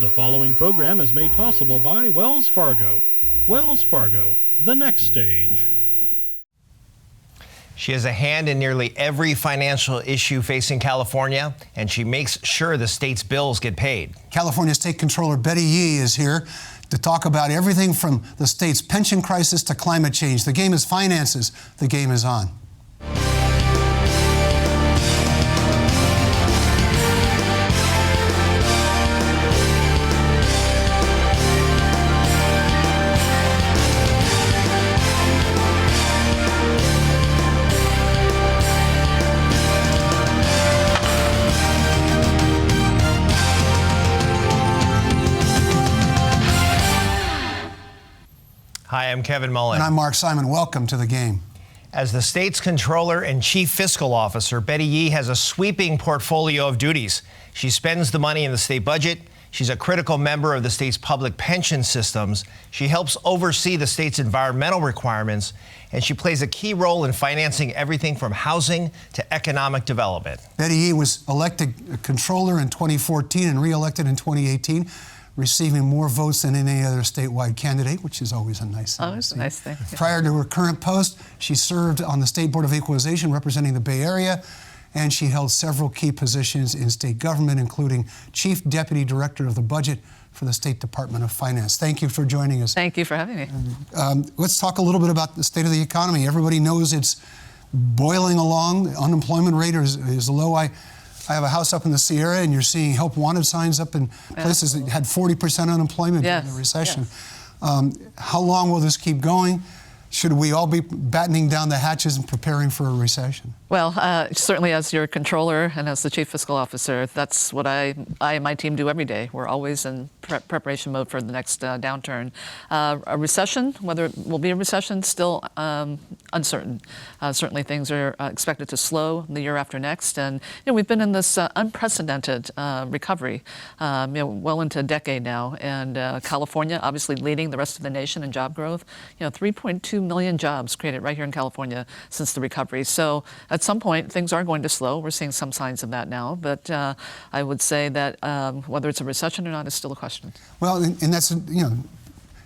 The following program is made possible by Wells Fargo. Wells Fargo, the next stage. She has a hand in nearly every financial issue facing California, and she makes sure the state's bills get paid. California State Controller Betty Yee is here to talk about everything from the state's pension crisis to climate change. The game is finances. The game is on. Hi, I'm Kevin Mullen. And I'm Mark Simon. Welcome to the game. As the state's controller and chief fiscal officer, Betty Yee has a sweeping portfolio of duties. She spends the money in the state budget. She's a critical member of the state's public pension systems. She helps oversee the state's environmental requirements, and she plays a key role in financing everything from housing to economic development. Betty Yee was elected controller in 2014 and re-elected in 2018. Receiving more votes than any other statewide candidate, which is always a nice thing. Always a nice thing. Yeah. Prior to her current post, she served on the State Board of Equalization representing the Bay Area, and she held several key positions in state government, including Chief Deputy Director of the Budget for the State Department of Finance. Thank you for joining us. Thank you for having me. Let's talk a little bit about the state of the economy. Everybody knows it's boiling along. The unemployment rate is low. I have a house up in the Sierra, and you're seeing help wanted signs up in places that had 40% unemployment during the recession. Yes. How long will this keep going? Should we all be battening down the hatches and preparing for a recession? Well, certainly as your controller and as the chief fiscal officer, that's what I and my team do every day. We're always in preparation mode for the next downturn. A recession, whether it will be a recession, still uncertain. Certainly things are expected to slow the year after next. And we've been in this unprecedented recovery well into a decade now. And California obviously leading the rest of the nation in job growth. 3.2 million jobs created right here in California since the recovery. So at some point, things are going to slow. We're seeing some signs of that now. But I would say that whether it's a recession or not is still a question. Well, and that's,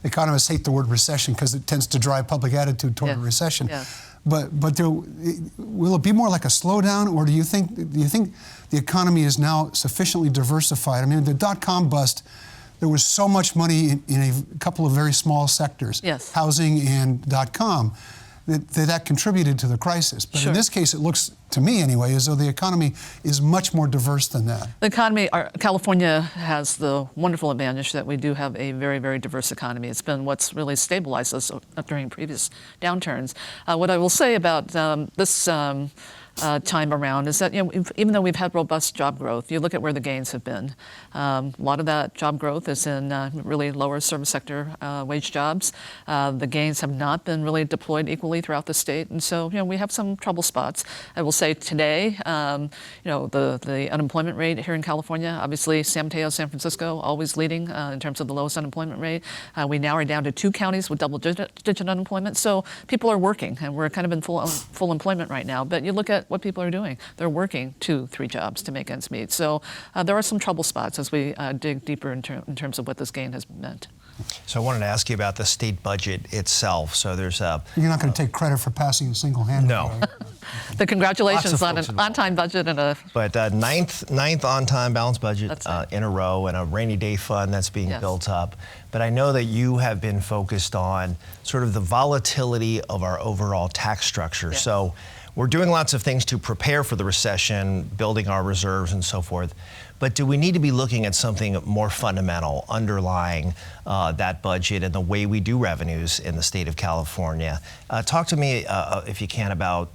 economists hate the word recession because it tends to drive public attitude toward a recession. Yeah. But will it be more like a slowdown, or do you think the economy is now sufficiently diversified? I mean, the dot-com bust, there was so much money in a couple of very small sectors, housing and .com, that contributed to the crisis. But in this case, it looks, to me anyway, as though the economy is much more diverse than that. The economy, California has the wonderful advantage that we do have a very, very diverse economy. It's been what's really stabilized us during previous downturns. What I will say about this time around is that even though we've had robust job growth, you look at where the gains have been. A lot of that job growth is in really lower service sector wage jobs. The gains have not been really deployed equally throughout the state, and so we have some trouble spots. I will say today, the unemployment rate here in California, obviously San Mateo, San Francisco, always leading in terms of the lowest unemployment rate. We now are down to 2 counties with double-digit unemployment, so people are working, and we're kind of in full employment right now. But you look at what people are doing. They're working 2-3 jobs to make ends meet. So there are some trouble spots as we dig deeper in terms of what this gain has meant. So I wanted to ask you about the state budget itself. So there's a... You're not going to take credit for passing a single-handed. No. Right? The congratulations on an on-time budget and a... But ninth on-time balanced budget in a row, and a rainy day fund that's being built up. But I know that you have been focused on sort of the volatility of our overall tax structure. Yes. So we're doing lots of things to prepare for the recession, building our reserves and so forth. But do we need to be looking at something more fundamental underlying that budget and the way we do revenues in the state of California? Talk to me, if you can, about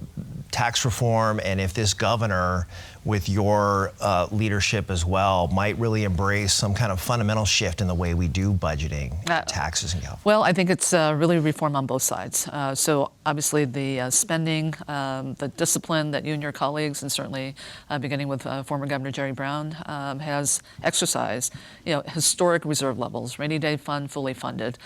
tax reform, and if this governor, with your leadership as well, might really embrace some kind of fundamental shift in the way we do budgeting taxes in California. Well, I think it's really reform on both sides. So obviously the spending, the discipline that you and your colleagues, and certainly beginning with former Governor Jerry Brown, has exercised. Historic reserve levels, rainy day fund fully funded,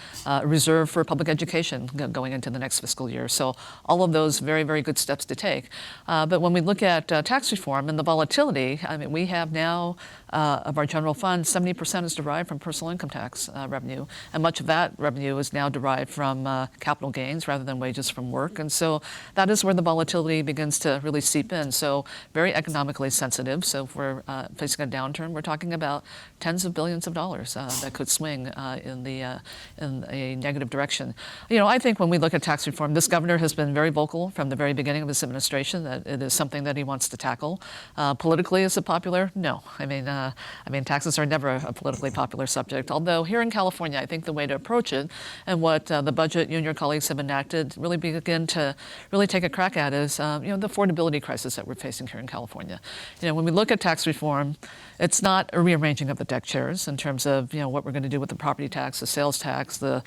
reserve for public education going into the next fiscal year. So all of those very, very good steps to take. But when we look at tax reform and the volatility, I mean, we have now of our general fund, 70% is derived from personal income tax revenue, and much of that revenue is now derived from capital gains rather than wages from work. And so that is where the volatility begins to really seep in. So very economically sensitive. So if we're facing a downturn, we're talking about tens of billions of dollars that could swing in a negative direction. I think when we look at tax reform, this governor has been very vocal from the very beginning of his administration that it is something that he wants to tackle. Politically, is it popular? No. I mean, taxes are never a politically popular subject. Although here in California, I think the way to approach it and what the budget you and your colleagues have enacted really begin to really take a crack at is, the affordability crisis that we're facing here in California. When we look at tax reform, it's not a rearranging of the deck chairs in terms of, what we're going to do with the property tax, the sales tax, the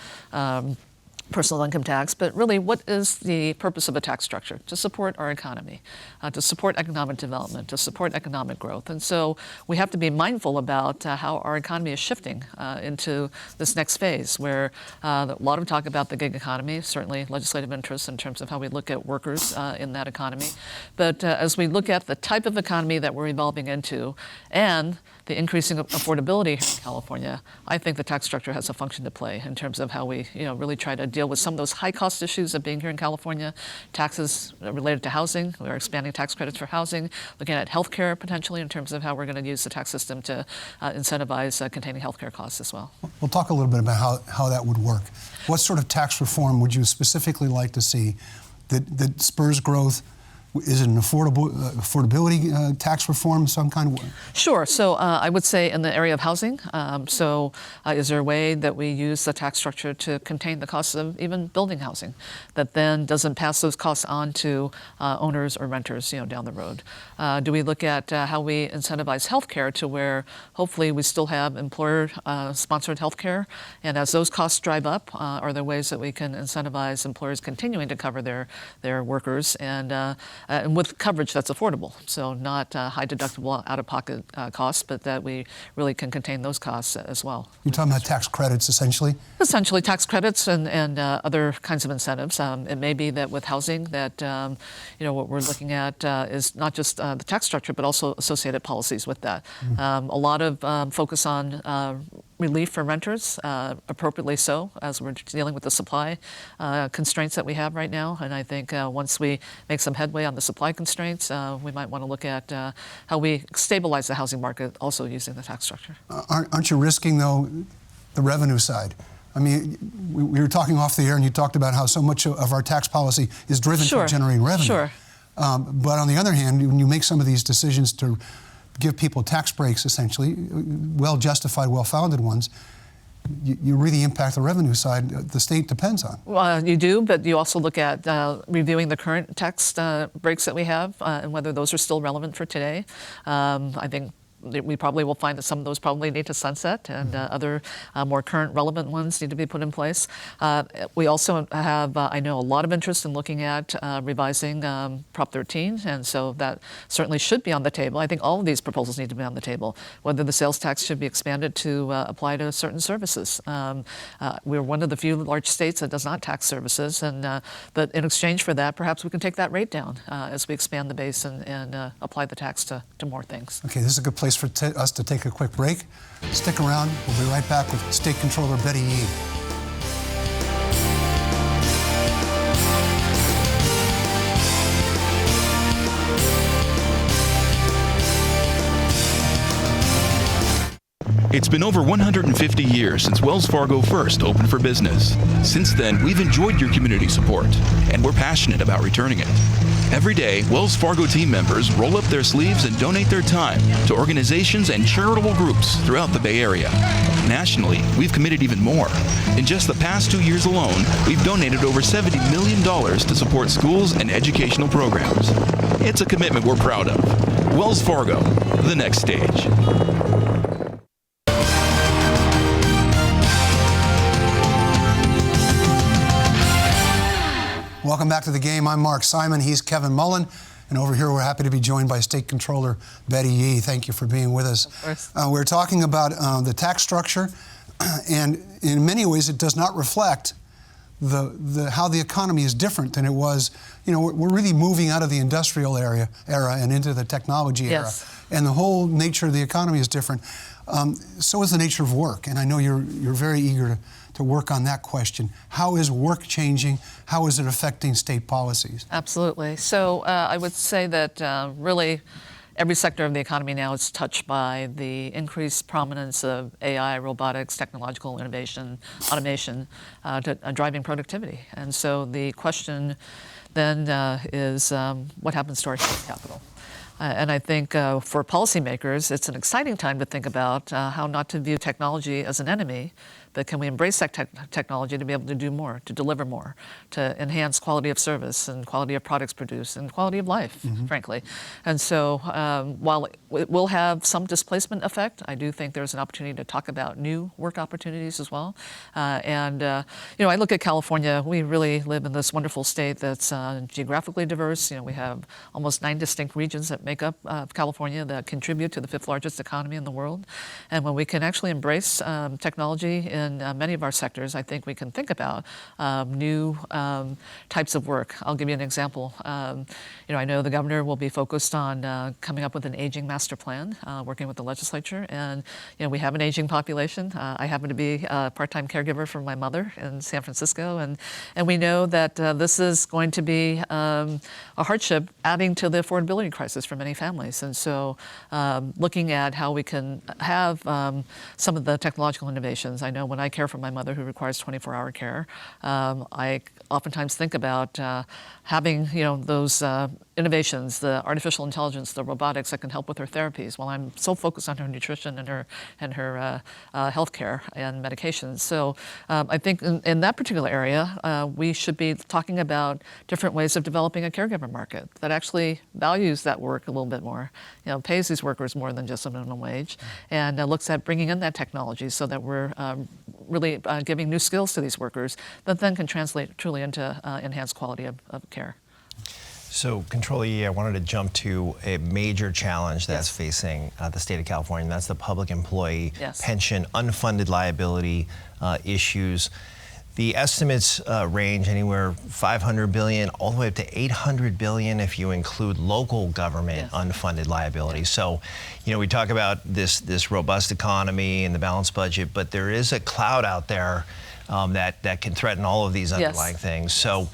personal income tax, but really what is the purpose of a tax structure? To support our economy, to support economic development, to support economic growth. And so we have to be mindful about how our economy is shifting into this next phase where a lot of talk about the gig economy, certainly legislative interests in terms of how we look at workers in that economy. But as we look at the type of economy that we're evolving into and the increasing affordability here in California, I think the tax structure has a function to play in terms of how we really try to deal with some of those high cost issues of being here in California, taxes related to housing. We're expanding tax credits for housing, looking at healthcare potentially in terms of how we're going to use the tax system to incentivize containing healthcare costs as well. We'll talk a little bit about how that would work. What sort of tax reform would you specifically like to see that spurs growth? Is it an affordability tax reform, some kind of way? Sure. So I would say in the area of housing. Is there a way that we use the tax structure to contain the costs of even building housing that then doesn't pass those costs on to owners or renters, down the road? Do we look at how we incentivize healthcare to where hopefully we still have employer-sponsored healthcare, and as those costs drive up, are there ways that we can incentivize employers continuing to cover their workers and with coverage that's affordable, so not high deductible out-of-pocket costs, but that we really can contain those costs as well. You're talking about tax credits, essentially? Essentially, tax credits and other kinds of incentives. It may be that with housing that, what we're looking at is not just the tax structure, but also associated policies with that. Mm-hmm. A lot of focus on relief for renters, appropriately so, as we're dealing with the supply constraints that we have right now. And I think once we make some headway on the supply constraints, we might want to look at how we stabilize the housing market also using the tax structure. Aren't you risking, though, the revenue side? I mean, we were talking off the air, and you talked about how so much of our tax policy is driven to generating revenue. Sure. But on the other hand, when you make some of these decisions to give people tax breaks, essentially, well-justified, well-founded ones, you really impact the revenue side the state depends on. Well, you do, but you also look at reviewing the current tax breaks that we have and whether those are still relevant for today. I think we probably will find that some of those probably need to sunset and other more current relevant ones need to be put in place. We also have, I know, a lot of interest in looking at revising Prop 13, and so that certainly should be on the table. I think all of these proposals need to be on the table, whether the sales tax should be expanded to apply to certain services. We're one of the few large states that does not tax services, and but in exchange for that, perhaps we can take that rate down as we expand the base and apply the tax to more things. Okay, this is a good place for us to take a quick break. Stick around. We'll be right back with State Controller Betty Yee. It's been over 150 years since Wells Fargo first opened for business. Since then, we've enjoyed your community support, and we're passionate about returning it. Every day, Wells Fargo team members roll up their sleeves and donate their time to organizations and charitable groups throughout the Bay Area. Nationally, we've committed even more. In just the past 2 years alone, we've donated over $70 million to support schools and educational programs. It's a commitment we're proud of. Wells Fargo, the next stage. Welcome back to the game. I'm Mark Simon. He's Kevin Mullen. And over here, we're happy to be joined by State Controller Betty Yee. Thank you for being with us. Of course. We're talking about the tax structure, and in many ways, it does not reflect how the economy is different than it was. You know, we're really moving out of the industrial era and into the technology era, and the whole nature of the economy is different. So is the nature of work, and I know you're very eager to work on that question. How is work changing? How is it affecting state policies? Absolutely. So I would say that really every sector of the economy now is touched by the increased prominence of AI, robotics, technological innovation, automation, driving productivity. And so the question then is what happens to our human capital? And I think for policymakers, it's an exciting time to think about how not to view technology as an enemy, but can we embrace that technology to be able to do more, to deliver more, to enhance quality of service and quality of products produced and quality of life, frankly. And so while it will have some displacement effect, I do think there's an opportunity to talk about new work opportunities as well. You know, I look at California. We really live in this wonderful state that's geographically diverse. You know, we have almost 9 distinct regions that make up California that contribute to the 5th largest economy in the world. And when we can actually embrace technology in many of our sectors, I think we can think about new types of work. I'll give you an example. You know, I know the governor will be focused on coming up with an aging master plan, working with the legislature. And you know, we have an aging population. I happen to be a part-time caregiver for my mother in San Francisco, and we know that this is going to be a hardship, adding to the affordability crisis for many families. And so, looking at how we can have some of the technological innovations. I know when I care for my mother who requires 24-hour care, I oftentimes think about having, you know, those innovations, the artificial intelligence, the robotics that can help with her therapies while I'm so focused on her nutrition and her health care and medications. So I think in that particular area, we should be talking about different ways of developing a caregiver market that actually values that work a little bit more, you know, pays these workers more than just a minimum wage, and looks at bringing in that technology so that we're really giving new skills to these workers that then can translate truly into enhanced quality of care. So, Controller Yee, I wanted to jump to a major challenge that's facing the state of California, and that's the public employee pension unfunded liability issues. The estimates range anywhere $500 billion all the way up to $800 billion if you include local government unfunded liabilities. So, you know, we talk about this robust economy and the balanced budget, but there is a cloud out there that can threaten all of these underlying things. So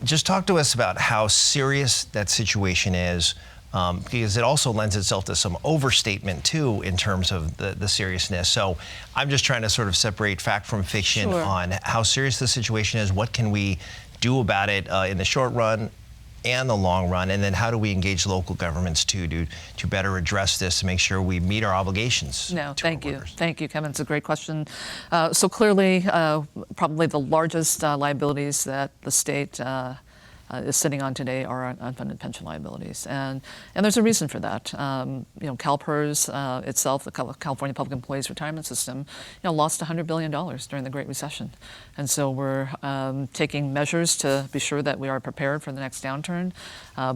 just talk to us about how serious that situation is, because it also lends itself to some overstatement too in terms of the seriousness. So I'm just trying to sort of separate fact from fiction on how serious the situation is, what can we do about it in the short run and the long run, and then how do we engage local governments too to better address this to make sure we meet our obligations? Thank you, Kevin. It's a great question. So clearly, probably the largest liabilities that the state is sitting on today are unfunded pension liabilities, and there's a reason for that. You know, CalPERS itself, the California Public Employees Retirement System, you know, lost $100 billion during the Great Recession, and so we're taking measures to be sure that we are prepared for the next downturn.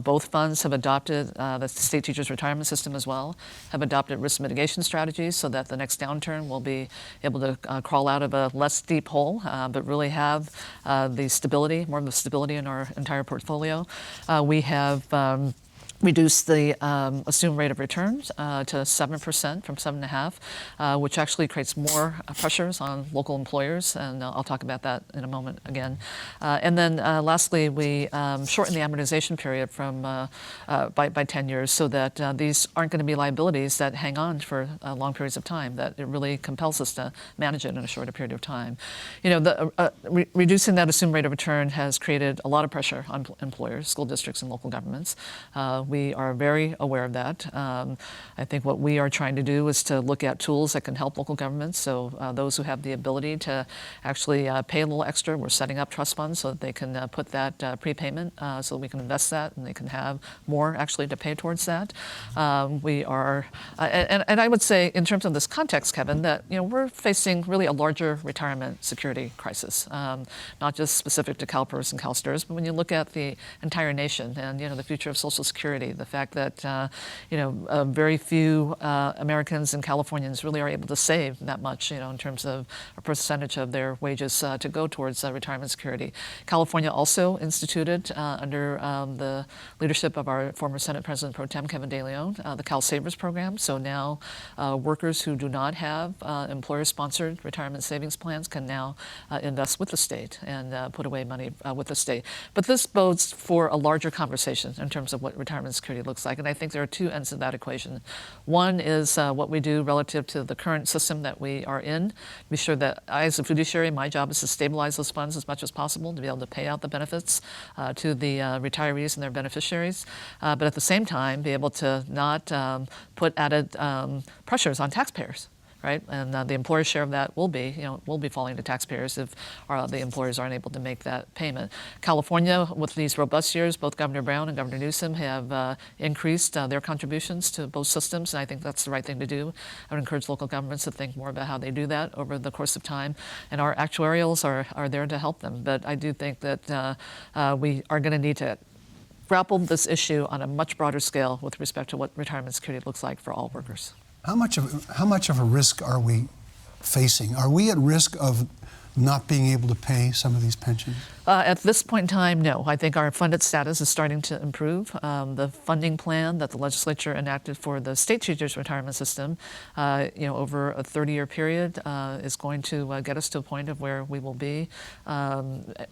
Both funds have adopted, the State Teachers Retirement System as well, have adopted risk mitigation strategies so that the next downturn will be able to crawl out of a less deep hole, but really have the stability, more of the stability in our entire portfolio. We have reduced the assumed rate of returns to 7% from 7.5%, which actually creates more pressures on local employers, and I'll talk about that in a moment again. And then lastly, we shortened the amortization period from by 10 years so that these aren't going to be liabilities that hang on for long periods of time, that it really compels us to manage it in a shorter period of time. You know, reducing that assumed rate of return has created a lot of pressure on employers, school districts, and local governments. we are very aware of that. I think what we are trying to do is to look at tools that can help local governments. So those who have the ability to actually pay a little extra, we're setting up trust funds so that they can put that prepayment so that we can invest that and they can have more actually to pay towards that. We are, and I would say in terms of this context, Kevin, that we're facing really a larger retirement security crisis, not just specific to CalPERS and CalSTRS, but when you look at the entire nation and the future of Social Security, the fact that very few Americans and Californians really are able to save that much, in terms of a percentage of their wages to go towards retirement security. California also instituted under the leadership of our former Senate President Pro Tem Kevin De Leon, the Cal Savers program. So now workers who do not have employer-sponsored retirement savings plans can now invest with the state and put away money with the state. But this bodes for a larger conversation in terms of what retirement security looks like. And I think there are two ends of that equation. One is what we do relative to the current system that we are in. Be sure that I, as a fiduciary, my job is to stabilize those funds as much as possible to be able to pay out the benefits to the retirees and their beneficiaries. But at the same time, be able to not put added pressures on taxpayers. Right, and the employer share of that will be falling to taxpayers if the employers aren't able to make that payment. California, with these robust years, both Governor Brown and Governor Newsom have increased their contributions to both systems, and I think that's the right thing to do. I would encourage local governments to think more about how they do that over the course of time, and our actuarials are there to help them. But I do think that we are going to need to grapple this issue on a much broader scale with respect to what retirement security looks like for all workers. How much of a risk are we facing? Are we at risk of not being able to pay some of these pensions? At this point in time, no. I think our funded status is starting to improve. The funding plan that the legislature enacted for the state teachers' retirement system, over a 30-year period, is going to get us to a point of where we will be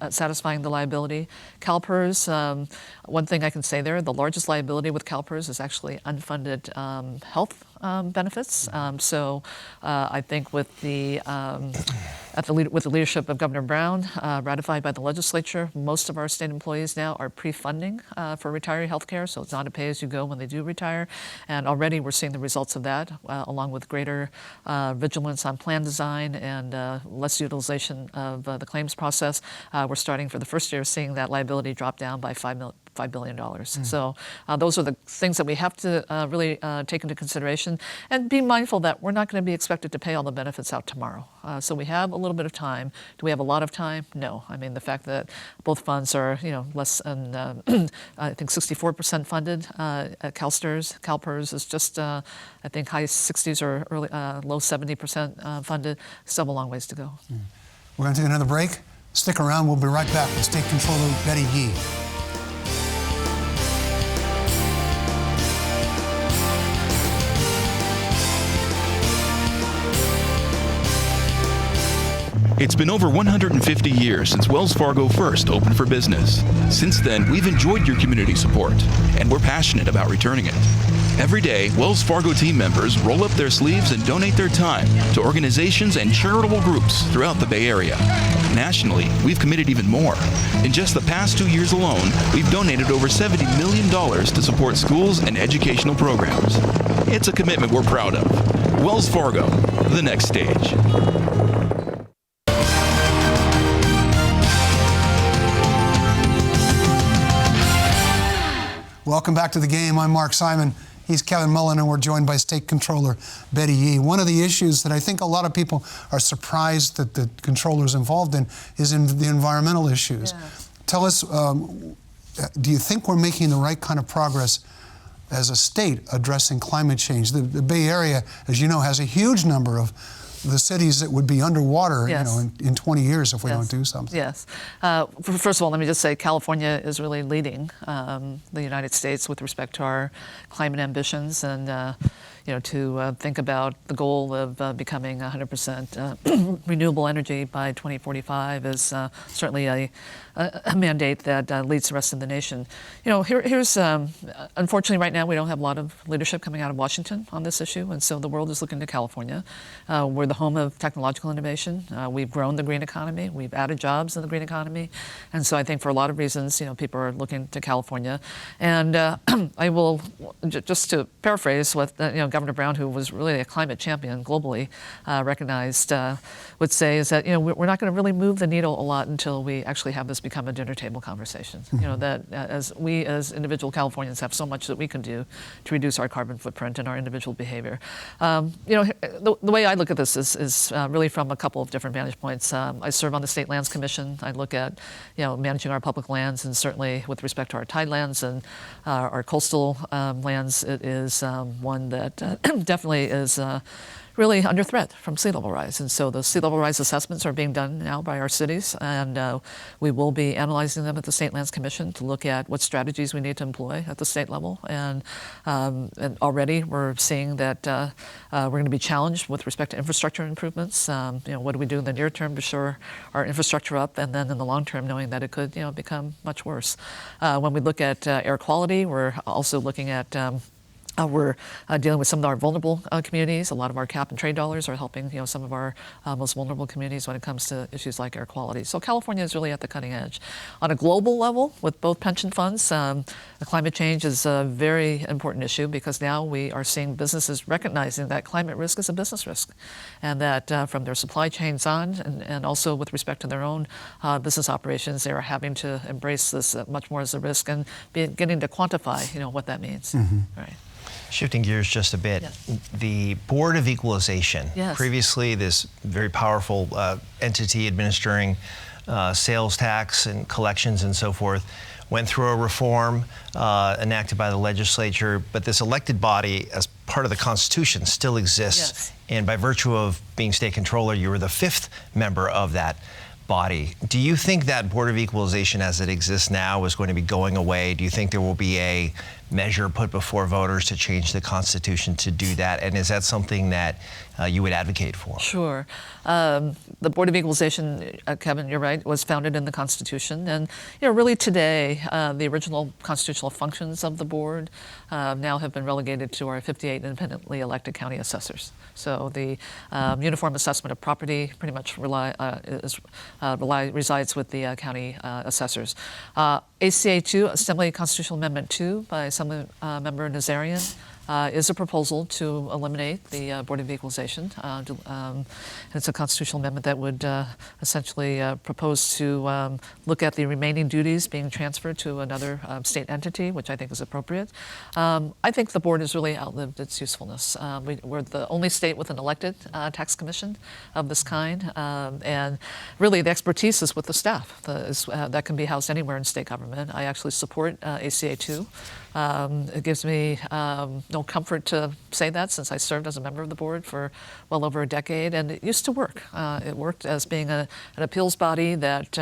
satisfying the liability. CalPERS, one thing I can say there, the largest liability with CalPERS is actually unfunded health benefits. So I think with the leadership of Governor Brown, ratified by the legislature, most of our state employees now are pre-funding for retiree health care, so it's not a pay-as-you-go when they do retire. And already we're seeing the results of that, along with greater vigilance on plan design and less utilization of the claims process. We're starting for the first year seeing that liability drop down by $5 billion. So those are the things that we have to really take into consideration and be mindful that we're not going to be expected to pay all the benefits out tomorrow. So we have a little bit of time. Do we have a lot of time? No. I mean, the fact that both funds are, less than, I think 64% funded at CalSTRS. CalPERS is just, I think, high 60s or low 70% funded. Still have a long ways to go. We're going to take another break. Stick around. We'll be right back with State Controller Betty Yee. It's been over 150 years since Wells Fargo first opened for business. Since then, we've enjoyed your community support, and we're passionate about returning it. Every day, Wells Fargo team members roll up their sleeves and donate their time to organizations and charitable groups throughout the Bay Area. Nationally, we've committed even more. In just the past 2 years alone, we've donated over $70 million to support schools and educational programs. It's a commitment we're proud of. Wells Fargo, the next stage. Welcome back to the game. I'm Mark Simon. He's Kevin Mullen, and we're joined by State Controller Betty Yee. One of the issues that I think a lot of people are surprised that the controller's involved in is in the environmental issues. Yeah. Tell us, do you think we're making the right kind of progress as a state addressing climate change? The Bay Area, as you know, has a huge number of the cities that would be underwater, yes, in 20 years if we don't do something. Yes. First of all, let me just say California is really leading the United States with respect to our climate ambitions. And, to think about the goal of becoming 100% renewable energy by 2045 is certainly a mandate that leads the rest of the nation. Here's unfortunately right now we don't have a lot of leadership coming out of Washington on this issue, and so the world is looking to California. We're the home of technological innovation. We've grown the green economy. We've added jobs in the green economy, and so I think for a lot of reasons, people are looking to California. And I will just to paraphrase what Governor Brown, who was really a climate champion globally, recognized, would say is that we're not going to really move the needle a lot until we actually have this become a dinner table conversation. That as we as individual Californians have so much that we can do to reduce our carbon footprint and our individual behavior. The way I look at this is really from a couple of different vantage points. I serve on the State Lands Commission. I look at managing our public lands, and certainly with respect to our tidelands and our coastal lands, it is one that definitely is really under threat from sea level rise. And so the sea level rise assessments are being done now by our cities, and we will be analyzing them at the State Lands Commission to look at what strategies we need to employ at the state level. And already we're seeing that we're going to be challenged with respect to infrastructure improvements. What do we do in the near term to shore our infrastructure up, and then in the long term knowing that it could become much worse. When we look at air quality, we're also looking at we're dealing with some of our vulnerable communities. A lot of our cap and trade dollars are helping some of our most vulnerable communities when it comes to issues like air quality. So California is really at the cutting edge. On a global level, with both pension funds, climate change is a very important issue because now we are seeing businesses recognizing that climate risk is a business risk, and that from their supply chains on, and also with respect to their own business operations, they are having to embrace this much more as a risk and beginning to quantify what that means. Right. Shifting gears just a bit, yes. The Board of Equalization, yes. previously this very powerful entity administering sales tax and collections and so forth, went through a reform enacted by the legislature, but this elected body, as part of the Constitution, still exists. Yes. And by virtue of being state controller, you were the 5th member of that body. Do you think that Board of Equalization as it exists now is going to be going away? Do you think there will be a measure put before voters to change the Constitution to do that? And is that something that you would advocate for? Sure. The Board of Equalization, Kevin, you're right, was founded in the Constitution. And really today, the original constitutional functions of the board now have been relegated to our 58 independently elected county assessors. So the uniform assessment of property pretty much resides with the county assessors. ACA 2, Assembly Constitutional Amendment 2 by Assembly Member Nazarian, is a proposal to eliminate the Board of Equalization. It's a constitutional amendment that would essentially propose to look at the remaining duties being transferred to another state entity, which I think is appropriate. I think the board has really outlived its usefulness. We're the only state with an elected tax commission of this kind, and really the expertise is with the staff that can be housed anywhere in state government. I actually support ACA 2. It gives me no comfort to say that, since I served as a member of the board for well over a decade, and it used to work. It worked as being an appeals body that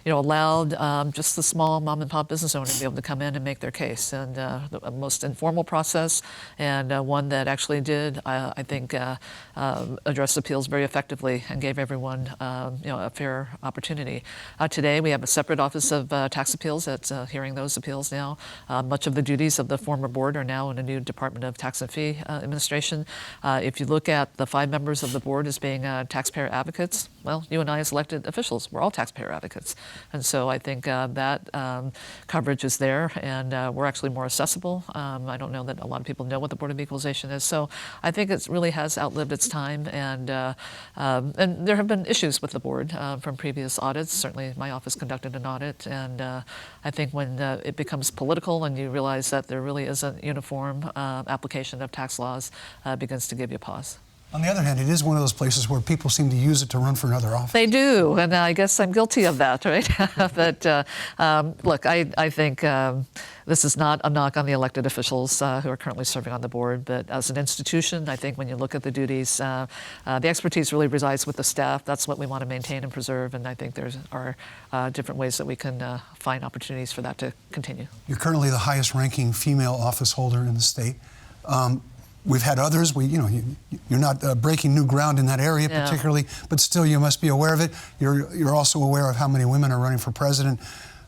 allowed just the small mom and pop business owner to be able to come in and make their case, and the most informal process, and one that actually did, I think, address appeals very effectively and gave everyone a fair opportunity. Today we have a separate office of tax appeals that's hearing those appeals now. Much of the duties of the former board are now in a new Department of Tax and Fee Administration. If you look at the 5 members of the board as being taxpayer advocates, well, you and I as elected officials, we're all taxpayer advocates. And so I think that coverage is there, and we're actually more accessible. I don't know that a lot of people know what the Board of Equalization is. So I think it really has outlived its time, and there have been issues with the board from previous audits. Certainly my office conducted an audit, and I think when it becomes political and you realize that there really isn't uniform application of tax laws, begins to give you pause. On the other hand, it is one of those places where people seem to use it to run for another office. They do, and I guess I'm guilty of that, right? But look, I think this is not a knock on the elected officials who are currently serving on the board, but as an institution, I think when you look at the duties, the expertise really resides with the staff. That's what we want to maintain and preserve, and I think there are different ways that we can find opportunities for that to continue. You're currently the highest ranking female office holder in the state. We've had others. You're not breaking new ground in that area particularly, but still you must be aware of it. You're also aware of how many women are running for president.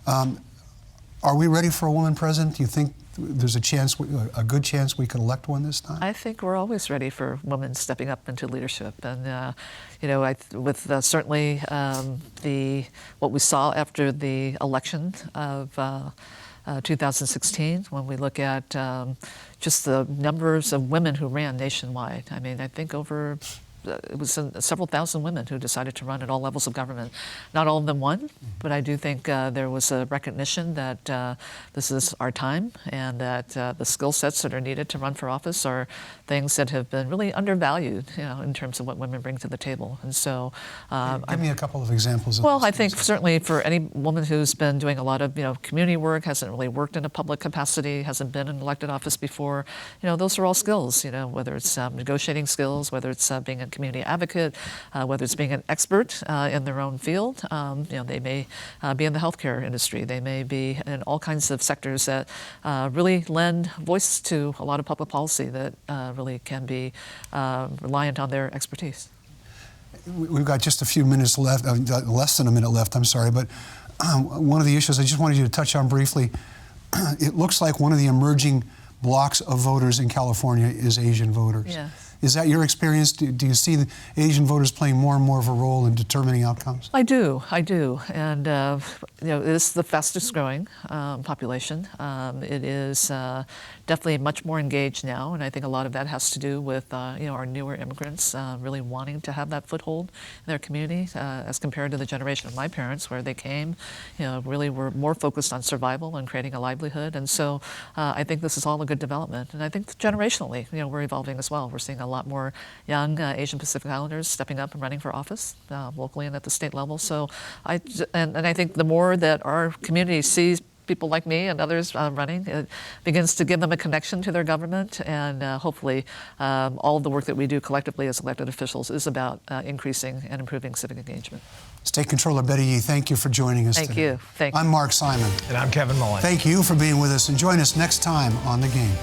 Are we ready for a woman president? Do you think there's a good chance we could elect one this time? I think we're always ready for women stepping up into leadership, and with certainly what we saw after the election of 2016, when we look at just the numbers of women who ran nationwide. I mean, I think it was several thousand women who decided to run at all levels of government. Not all of them won, but I do think there was a recognition that this is our time, and that the skill sets that are needed to run for office are things that have been really undervalued, in terms of what women bring to the table. And so, give me a couple of examples. Well, I think certainly for any woman who's been doing a lot of community work, hasn't really worked in a public capacity, hasn't been in elected office before, those are all skills. Whether it's negotiating skills, whether it's being a community advocate, whether it's being an expert in their own field. They may be in the healthcare industry. They may be in all kinds of sectors that really lend voice to a lot of public policy that really can be reliant on their expertise. We've got just a few minutes left, less than a minute left, I'm sorry, but one of the issues I just wanted you to touch on briefly, it looks like one of the emerging blocks of voters in California is Asian voters. Yes. Is that your experience? Do you see the Asian voters playing more and more of a role in determining outcomes? I do, and it is the fastest growing population. It is definitely much more engaged now, and I think a lot of that has to do with our newer immigrants really wanting to have that foothold in their community, as compared to the generation of my parents, where they came, really were more focused on survival and creating a livelihood. And so I think this is all a good development, and I think generationally, we're evolving as well. We're seeing a lot more young Asian Pacific Islanders stepping up and running for office locally and at the state level. So I think the more that our community sees people like me and others running, it begins to give them a connection to their government, and hopefully all of the work that we do collectively as elected officials is about increasing and improving civic engagement. State Controller Betty Yee, thank you for joining us today. Thank you. Thank you. I'm Mark Simon. And I'm Kevin Mullen. Thank you for being with us, and join us next time on The Game.